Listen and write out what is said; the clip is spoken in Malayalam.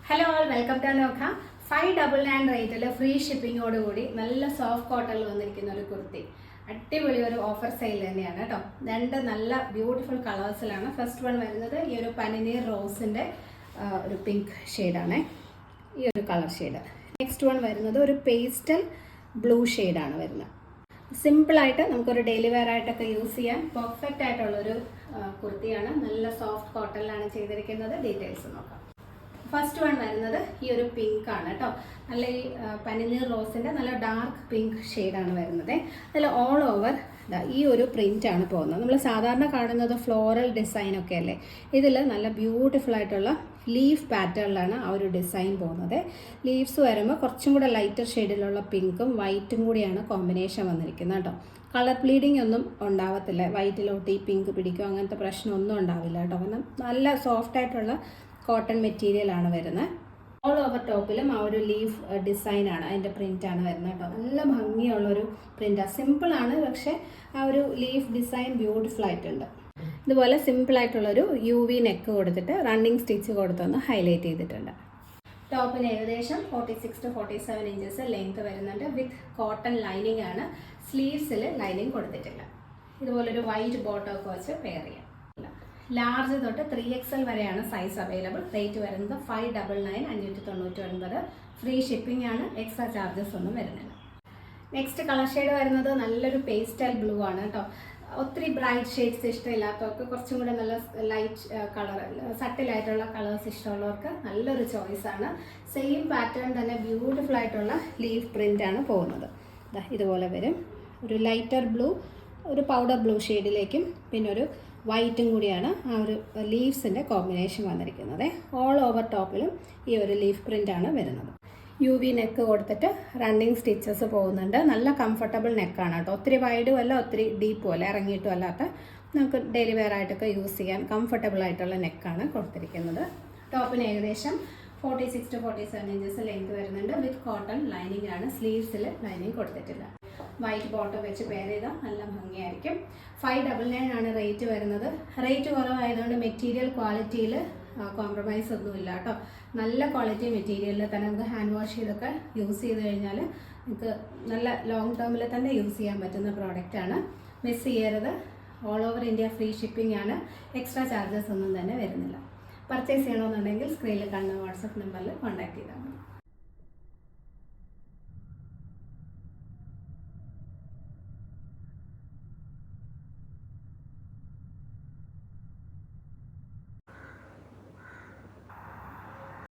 ഹലോ ഓൾ, വെൽക്കം ടു നോക്ക. 599 റേറ്റിൽ ഫ്രീ ഷിപ്പിങ്ങോടുകൂടി നല്ല സോഫ്റ്റ് കോട്ടണിൽ വന്നിരിക്കുന്ന ഒരു കുർത്തി. അടിപൊളി ഒരു ഓഫർ സെയിൽ തന്നെയാണ് കേട്ടോ. രണ്ട് നല്ല ബ്യൂട്ടിഫുൾ കളേഴ്സിലാണ്. ഫസ്റ്റ് വൺ വരുന്നത് ഈ ഒരു പനിനീർ റോസിൻ്റെ ഒരു പിങ്ക് ഷെയ്ഡാണ്, ഈ ഒരു കളർ ഷെയ്ഡ്. നെക്സ്റ്റ് വൺ വരുന്നത് ഒരു പേസ്റ്റൽ ബ്ലൂ ഷെയ്ഡാണ് വരുന്നത്. സിമ്പിളായിട്ട് നമുക്കൊരു ഡെയിലി വെയർ ആയിട്ടൊക്കെ യൂസ് ചെയ്യാൻ പെർഫെക്റ്റ് ആയിട്ടുള്ളൊരു കുർത്തിയാണ്. നല്ല സോഫ്റ്റ് കോട്ടണിലാണ് ചെയ്തിരിക്കുന്നത്. ഡീറ്റെയിൽസ് നോക്കാം. ഫസ്റ്റ് വൺ വരുന്നത് ഈ ഒരു പിങ്ക് ആണ് കേട്ടോ. നല്ല ഈ പനിനീർ റോസിൻ്റെ നല്ല ഡാർക്ക് പിങ്ക് ഷെയ്ഡാണ് വരുന്നത്. അതിൽ ഓൾ ഓവർ ഈ ഒരു പ്രിൻ്റ് ആണ് പോകുന്നത്. നമ്മൾ സാധാരണ കാണുന്നത് ഫ്ലോറൽ ഡിസൈനൊക്കെ അല്ലേ, ഇതിൽ നല്ല ബ്യൂട്ടിഫുൾ ആയിട്ടുള്ള ലീഫ് പാറ്റേണിലാണ് ആ ഒരു ഡിസൈൻ പോകുന്നത്. ലീവ്സ് വരുമ്പോൾ കുറച്ചും കൂടെ ലൈറ്റർ ഷെയ്ഡിലുള്ള പിങ്കും വൈറ്റും കൂടിയാണ് കോമ്പിനേഷൻ വന്നിരിക്കുന്നത് കേട്ടോ. കളർ ബ്ലീഡിങ് ഒന്നും ഉണ്ടാവത്തില്ല. വൈറ്റിലോട്ട് ഈ പിങ്ക് പിടിക്കും അങ്ങനത്തെ പ്രശ്നമൊന്നും ഉണ്ടാവില്ല കേട്ടോ. കാരണം നല്ല സോഫ്റ്റ് ആയിട്ടുള്ള കോട്ടൺ മെറ്റീരിയലാണ് വരുന്നത്. ഓൾ ഓവർ ടോപ്പിലും ആ ഒരു ലീഫ് ഡിസൈനാണ്, അതിൻ്റെ പ്രിൻ്റാണ് വരുന്നത് കേട്ടോ. നല്ല ഭംഗിയുള്ളൊരു പ്രിൻ്റാണ്. സിമ്പിളാണ്, പക്ഷേ ആ ഒരു ലീഫ് ഡിസൈൻ ബ്യൂട്ടിഫുൾ ആയിട്ടുണ്ട്. ഇതുപോലെ സിമ്പിളായിട്ടുള്ളൊരു UV നെക്ക് കൊടുത്തിട്ട് റണ്ണിങ് സ്റ്റിച്ച് കൊടുത്തൊന്ന് ഹൈലൈറ്റ് ചെയ്തിട്ടുണ്ട്. ടോപ്പിന് ഏകദേശം 46 to 47 ഇഞ്ചസ് ലെങ്ത് വരുന്നുണ്ട്. വിത്ത് കോട്ടൺ ലൈനിങ് ആണ്. സ്ലീവ്സിൽ ലൈനിങ് കൊടുത്തിട്ടില്ല. ഇതുപോലൊരു വൈറ്റ് ബോട്ടമൊക്കെ വെച്ച് പെയർ ചെയ്യാം. ലാർജ് തൊട്ട് 3XL വരെയാണ് സൈസ് അവൈലബിൾ. റേറ്റ് വരുന്നത് 599, 599. ഫ്രീ ഷിപ്പിംഗ് ആണ്. എക്സ്ട്രാ ചാർജസ് ഒന്നും വരുന്നില്ല. നെക്സ്റ്റ് കളർ ഷെയ്ഡ് വരുന്നത് നല്ലൊരു പേസ്റ്റൽ ബ്ലൂ ആണ് കേട്ടോ. ഒത്തിരി ബ്രൈറ്റ് ഷെയ്ഡ്സ് ഇഷ്ടമില്ലാത്തവർക്ക്, കുറച്ചും കൂടെ നല്ല ലൈറ്റ് കളർ, സട്ടിലായിട്ടുള്ള കളേഴ്സ് ഇഷ്ടമുള്ളവർക്ക് നല്ലൊരു ചോയ്സാണ്. സെയിം പാറ്റേൺ തന്നെ ബ്യൂട്ടിഫുൾ ആയിട്ടുള്ള ലീഫ് പ്രിൻ്റാണ് പോകുന്നത്. ഇതുപോലെ വരും. ഒരു ലൈറ്റർ ബ്ലൂ, ഒരു പൗഡർ ബ്ലൂ ഷെയ്ഡിലേക്കും പിന്നെ ഒരു വൈറ്റും കൂടിയാണ് ആ ഒരു ലീവ്സിൻ്റെ കോമ്പിനേഷൻ വന്നിരിക്കുന്നത്. ഓൾ ഓവർ ടോപ്പിലും ഈ ഒരു ലീഫ് പ്രിൻ്റാണ് വരുന്നത്. UV നെക്ക് കൊടുത്തിട്ട് റണ്ണിങ് സ്റ്റിച്ചസ് പോകുന്നുണ്ട്. നല്ല കംഫർട്ടബിൾ നെക്കാണ് കേട്ടോ. ഒത്തിരി വൈഡും അല്ല ഒത്തിരി ഡീപ്പും അല്ല, ഇറങ്ങിയിട്ടും അല്ലാത്ത നമുക്ക് ഡെയിലി വെയർ ആയിട്ടൊക്കെ യൂസ് ചെയ്യാൻ കംഫർട്ടബിൾ ആയിട്ടുള്ള നെക്കാണ് കൊടുത്തിരിക്കുന്നത്. ടോപ്പിന് ഏകദേശം 46 to 47 ഇഞ്ചസ് ലെങ്ത് വരുന്നുണ്ട്. വിത്ത് കോട്ടൺ ലൈനിങ് ആണ്. സ്ലീവ്സിൽ ലൈനിങ് കൊടുത്തിട്ടില്ല. വൈറ്റ് ബോട്ടം വെച്ച് പെയർ ചെയ്താൽ നല്ല ഭംഗിയായിരിക്കും. 599 ആണ് റേറ്റ് വരുന്നത്. റേറ്റ് കുറവായതുകൊണ്ട് മെറ്റീരിയൽ ക്വാളിറ്റിയിൽ കോംപ്രമൈസ് ഒന്നുമില്ല കേട്ടോ. നല്ല ക്വാളിറ്റി മെറ്റീരിയലിൽ തന്നെ നമുക്ക് ഹാൻഡ് വാഷ് ചെയ്തൊക്കെ യൂസ് ചെയ്ത് കഴിഞ്ഞാൽ നമുക്ക് നല്ല ലോങ് ടേമിൽ തന്നെ യൂസ് ചെയ്യാൻ പറ്റുന്ന പ്രോഡക്റ്റാണ്. മിസ് ചെയ്യരുത്. All over India free shipping ആണ്. എക്സ്ട്രാ ചാർജസ് ഒന്നും തന്നെ വരുന്നില്ല. പർച്ചേസ് ചെയ്യണമെന്നുണ്ടെങ്കിൽ സ്ക്രീനിൽ കാണുന്ന വാട്സപ്പ് നമ്പറിൽ കോൺടാക്ട് ചെയ്താൽ മതി.